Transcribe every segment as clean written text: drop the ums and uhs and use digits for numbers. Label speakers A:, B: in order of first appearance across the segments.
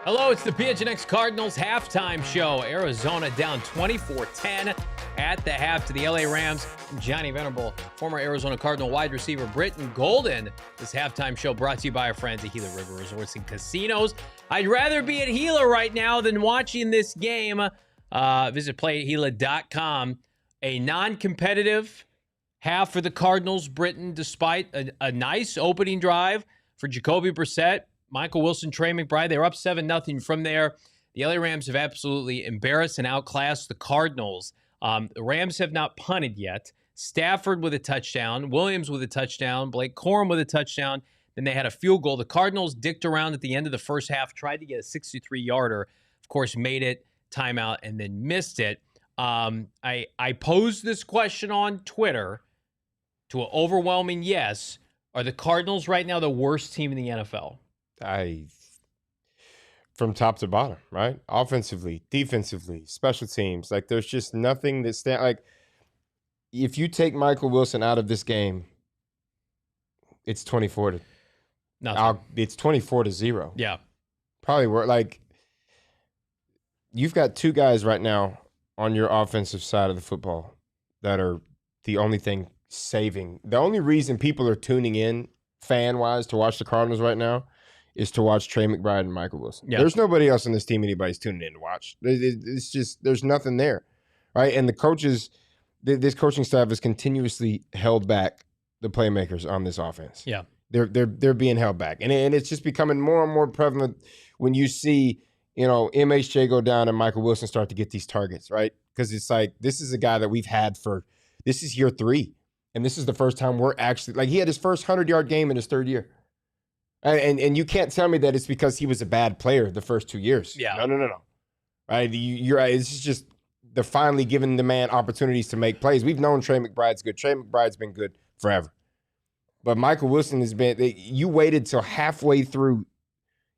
A: Hello, it's the PHNX Cardinals halftime show. Arizona down 24-10 at the half to the LA Rams. Johnny Venerable, former Arizona Cardinal wide receiver Brittan Golden. This halftime show brought to you by our friends at Gila River Resorts and Casinos. I'd rather be at Gila right now than watching this game. Visit playatgila.com. A non-competitive half for the Cardinals. Brittan, despite a nice opening drive for Jacoby Brissett, Michael Wilson, Trey McBride, they were up 7-0 from there. The LA Rams have absolutely embarrassed and outclassed the Cardinals. The Rams have not punted yet. Stafford with a touchdown, Williams with a touchdown, Blake Corum with a touchdown. Then they had a field goal. The Cardinals dicked around at the end of the first half, tried to get a 63-yarder. Of course, made it, timeout, and then missed it. I posed this question on Twitter to an overwhelming yes. Are the Cardinals right now the worst team in the NFL?
B: From top to bottom, right? Offensively, defensively, special teams. Like, there's just nothing that like, if you take Michael Wilson out of this game, it's 24-0. It's 24-0.
A: Yeah.
B: Probably like, you've got two guys right now on your offensive side of the football that are the only thing saving. The only reason people are tuning in fan-wise to watch the Cardinals right now is to watch Trey McBride and Michael Wilson. Yeah. There's nobody else on this team anybody's tuning in to watch. It's just, there's nothing there, right? And the coaches, this coaching staff has continuously held back the playmakers on this offense.
A: Yeah.
B: They're being held back. And it's just becoming more and more prevalent when you see, MHJ go down and Michael Wilson start to get these targets, right? Because it's like, this is a guy that we've had this is year 3. And this is the first time we're actually, like, he had his first 100-yard game in his 3rd year. And you can't tell me that it's because he was a bad player the first 2 years.
A: Yeah.
B: No. Right? You're right. It's just they're finally giving the man opportunities to make plays. We've known Trey McBride's good. Trey McBride's been good forever. But Michael Wilson has been, you waited till halfway through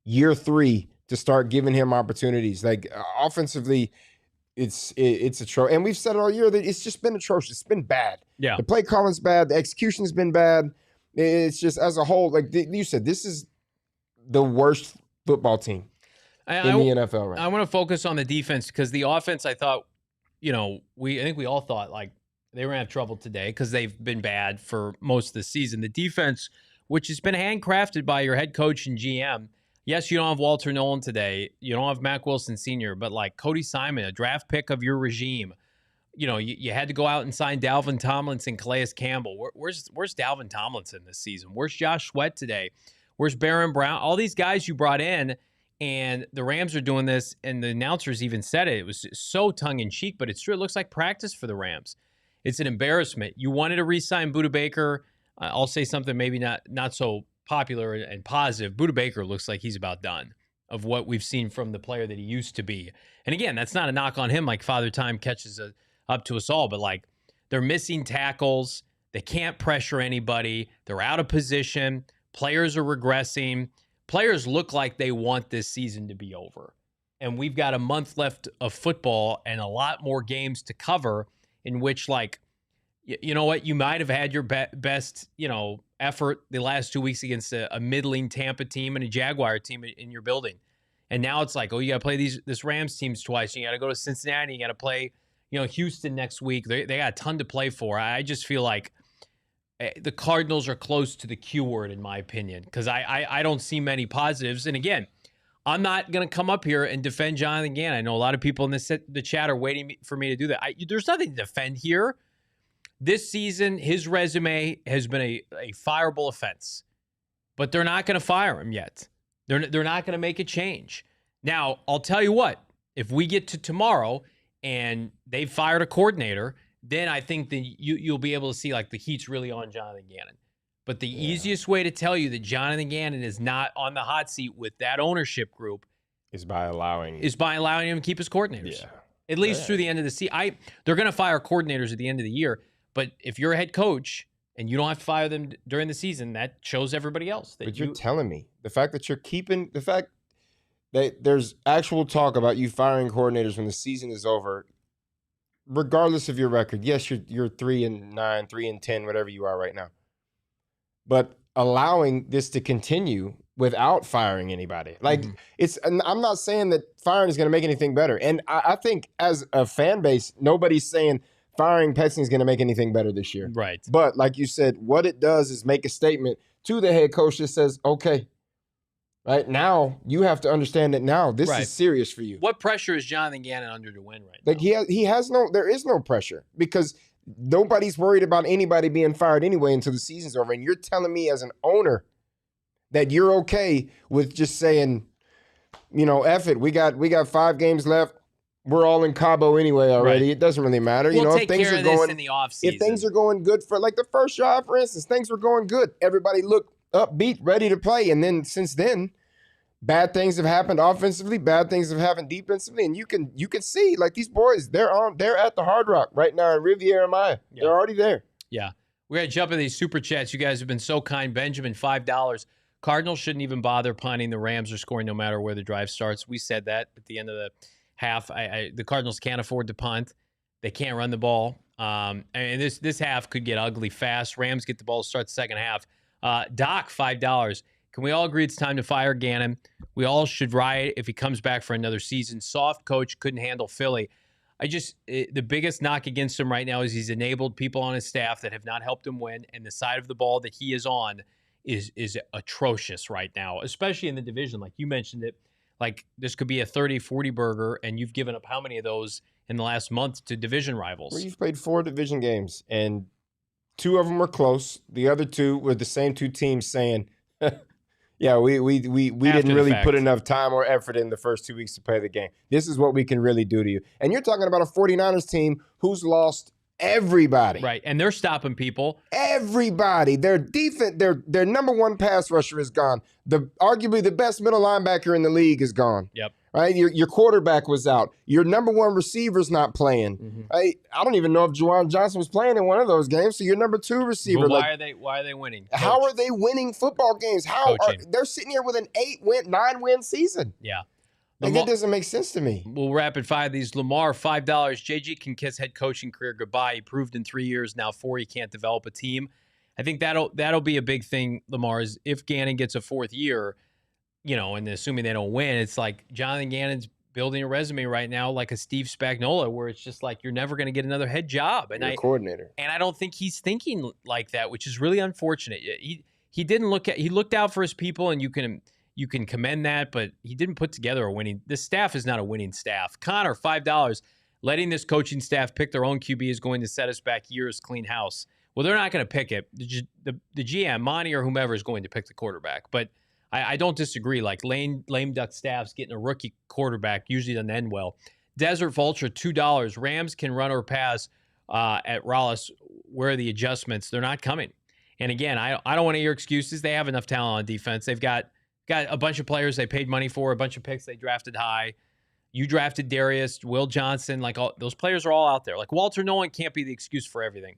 B: year 3 to start giving him opportunities. Like, offensively, it's atrocious. And we've said it all year that it's just been atrocious. It's been bad.
A: Yeah.
B: The play calling's bad. The execution's been bad. It's just, as a whole, like you said, this is the worst football team in the NFL right now.
A: I want to focus on the defense because the offense, I thought, I think we all thought, like, they were going to have trouble today because they've been bad for most of the season. The defense, which has been handcrafted by your head coach and GM. Yes, you don't have Walter Nolan today. You don't have Mack Wilson Sr., but, like, Cody Simon, a draft pick of your regime. You had to go out and sign Dalvin Tomlinson, Calais Campbell. Where's Dalvin Tomlinson this season? Where's Josh Sweat today? Where's Baron Brown? All these guys you brought in, and the Rams are doing this, and the announcers even said it. It was so tongue-in-cheek, but it's true. It looks like practice for the Rams. It's an embarrassment. You wanted to re-sign Budda Baker. I'll say something maybe not so popular and positive. Budda Baker looks like he's about done of what we've seen from the player that he used to be. And again, that's not a knock on him, like Father Time catches up to us all, but, like, they're missing tackles. They can't pressure anybody. They're out of position. Players are regressing. Players look like they want this season to be over. And we've got a month left of football and a lot more games to cover in which, like, you know what? You might have had your best, effort the last 2 weeks against a middling Tampa team and a Jaguar team in your building. And now it's like, you got to play this Rams teams twice. You got to go to Cincinnati. You got to play Houston next week. They got a ton to play for. I just feel like the Cardinals are close to the Q word, in my opinion, because I don't see many positives. And again, I'm not going to come up here and defend Jonathan Gannon. I know a lot of people in the chat are waiting for me to do that. There's nothing to defend here. This season, his resume has been a fireable offense, but they're not going to fire him yet. They're not going to make a change. Now, I'll tell you what, if we get to tomorrow and they've fired a coordinator, then I think that you'll be able to see like the heat's really on Jonathan Gannon. But the easiest way to tell you that Jonathan Gannon is not on the hot seat with that ownership group
B: is by allowing
A: him to keep his coordinators.
B: Yeah.
A: At least through the end of the season. They're going to fire coordinators at the end of the year. But if you're a head coach and you don't have to fire them during the season, that shows everybody else. That
B: but you're telling me the fact that you're keeping the fact that there's actual talk about you firing coordinators when the season is over, regardless of your record. Yes, you're 3-9, 3-10, whatever you are right now. But allowing this to continue without firing anybody. Like I'm not saying that firing is going to make anything better. And I think as a fan base, nobody's saying firing Petzing is going to make anything better this year.
A: Right.
B: But like you said, what it does is make a statement to the head coach that says, okay, right now you have to understand that now this is serious for you.
A: What pressure is Jonathan Gannon under to win right now?
B: Like there is no pressure because nobody's worried about anybody being fired anyway until the season's over. And you're telling me as an owner that you're okay with just saying, F it. We got 5 games left. We're all in Cabo anyway already. Right. It doesn't really matter.
A: We'll take care of this in the offseason.
B: If things are going good for like the first drive, for instance, things were going good. Everybody looked upbeat, ready to play. And then since then, bad things have happened offensively, bad things have happened defensively, and you can see like these boys, they're at the Hard Rock right now in Riviera Maya. Yeah. They're already there.
A: Yeah. We're going to jump into these super chats. You guys have been so kind. Benjamin, $5. Cardinals shouldn't even bother punting. The Rams are scoring no matter where the drive starts. We said that at the end of the half. The Cardinals can't afford to punt. They can't run the ball. And this half could get ugly fast. Rams get the ball to start the second half. Doc, $5. Can we all agree it's time to fire Gannon? We all should riot if he comes back for another season. Soft coach, couldn't handle Philly. The biggest knock against him right now is he's enabled people on his staff that have not helped him win, and the side of the ball that he is on is atrocious right now, especially in the division. Like you mentioned it, like this could be a 30-40 burger, and you've given up how many of those in the last month to division rivals?
B: Well, you've played 4 division games, and 2 of them were close. The other 2 were the same 2 teams saying, yeah, we didn't really put enough time or effort in the first 2 weeks to play the game. This is what we can really do to you. And you're talking about a 49ers team who's lost everybody.
A: Right, and they're stopping people.
B: Everybody. Their defense, their number 1 pass rusher is gone. Arguably the best middle linebacker in the league is gone.
A: Yep.
B: Right? Your quarterback was out. Your number 1 receiver's not playing. Mm-hmm. Right? I don't even know if Juwan Johnson was playing in one of those games. So your number 2 receiver.
A: But why are they winning? Coach.
B: How are they winning football games? They're sitting here with an 9-win season.
A: Yeah.
B: Like, that doesn't make sense to me.
A: We'll rapid fire these. Lamar, $5. JG can kiss head coaching career goodbye. He proved in 3 years, now 4, he can't develop a team. I think that'll be a big thing, Lamar, is if Gannon gets a 4th year, and assuming they don't win, it's like Jonathan Gannon's building a resume right now like a Steve Spagnuolo, where it's just like you're never going to get another head job. And
B: coordinator.
A: And I don't think he's thinking like that, which is really unfortunate. He didn't he looked out for his people, and you can commend that, but he didn't put together a winning. This staff is not a winning staff. Connor, $5. Letting this coaching staff pick their own QB is going to set us back years, clean house. Well, they're not going to pick it. The GM, Monty or whomever, is going to pick the quarterback. But I don't disagree. Like lame duck staffs getting a rookie quarterback usually doesn't end well. Desert Vulture, $2. Rams can run or pass at Rallis. Where are the adjustments? They're not coming. And again, I don't want to hear excuses. They have enough talent on defense. They've got a bunch of players they paid money for, a bunch of picks they drafted high. You drafted Darius, Will Johnson, like all those players are all out there. Like Walter Nolan can't be the excuse for everything.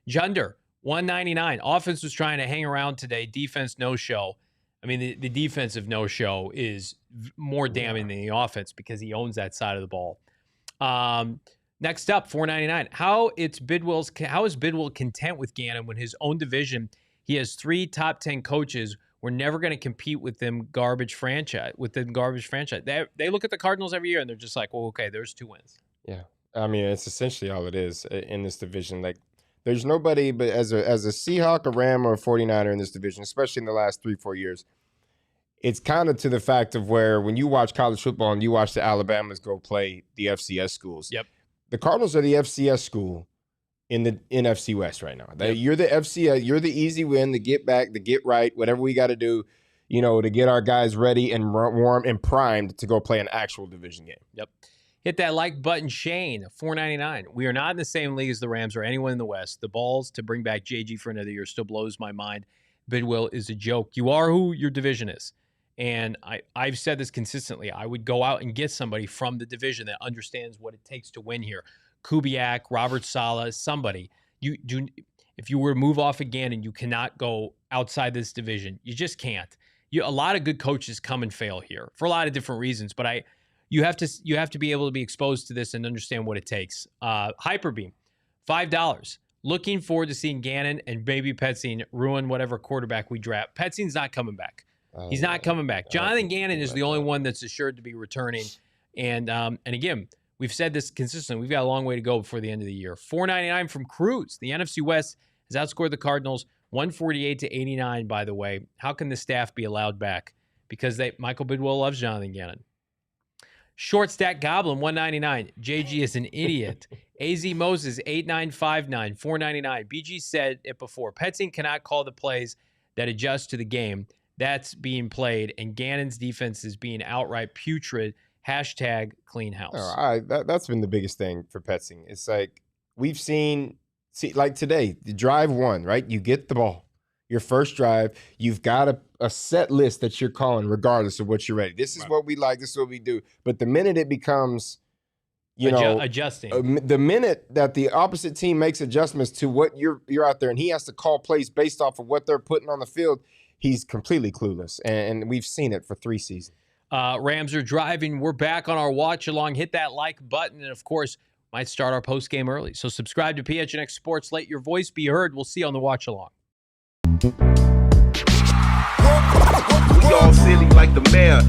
A: Junder, $1.99. Offense was trying to hang around today. Defense no show. I mean, the defensive no show is more damning than the offense because he owns that side of the ball. Next up, $4.99. How is Bidwell content with Gannon when his own division he has 3 top 10 coaches? We're never going to compete with them garbage franchise. They look at the Cardinals every year and they're just like, well, okay, there's 2 wins.
B: Yeah, I mean, it's essentially all it is in this division. Like, there's nobody, but as a Seahawk, a Ram, or a 49er in this division, especially in the last 3-4 years, it's kind of to the fact of where when you watch college football and you watch the Alabamas go play the FCS schools.
A: Yep.
B: The Cardinals are the FCS school in the NFC West right now. You're the FCS. You're the easy win, the get back, the get right, whatever we got to do, to get our guys ready and warm and primed to go play an actual division game.
A: Yep. Hit that like button. Shane, $4.99. We are not in the same league as the Rams or anyone in the West. The balls to bring back JG for another year still blows my mind. Bidwill is a joke. You are who your division is. And I've said this consistently. I would go out and get somebody from the division that understands what it takes to win here. Kubiak, Robert Saleh, somebody. If you were to move off again and you cannot go outside this division, you just can't. A lot of good coaches come and fail here for a lot of different reasons, but you have to be able to be exposed to this and understand what it takes. Hyperbeam, $5. Looking forward to seeing Gannon and Baby Petzing ruin whatever quarterback we draft. Petzing's not coming back. He's not coming back. Jonathan Gannon is the only one that's assured to be returning. And again, we've said this consistently. We've got a long way to go before the end of the year. $4.99 from Cruz. The NFC West has outscored the Cardinals 148-89, by the way. How can the staff be allowed back? Because Michael Bidwell loves Jonathan Gannon. Short Stack Goblin, $1.99. JG is an idiot. AZ Moses, $8.959, $4.99. BG said it before. Petzing cannot call the plays that adjust to the game that's being played, and Gannon's defense is being outright putrid. Hashtag clean house.
B: That's been the biggest thing for Petzing. It's like we've seen, like today, the drive one, right? You get the ball. Your first drive, you've got a set list that you're calling regardless of what you're ready. This is what we like. This is what we do. But the minute it becomes,
A: adjusting,
B: the minute that the opposite team makes adjustments to what you're out there and he has to call plays based off of what they're putting on the field, he's completely clueless. And we've seen it for 3 seasons.
A: Rams are driving. We're back on our watch along. Hit that like button. And, of course, might start our post game early. So subscribe to PHNX Sports. Let your voice be heard. We'll see you on the watch along.
C: We all silly like the mayor.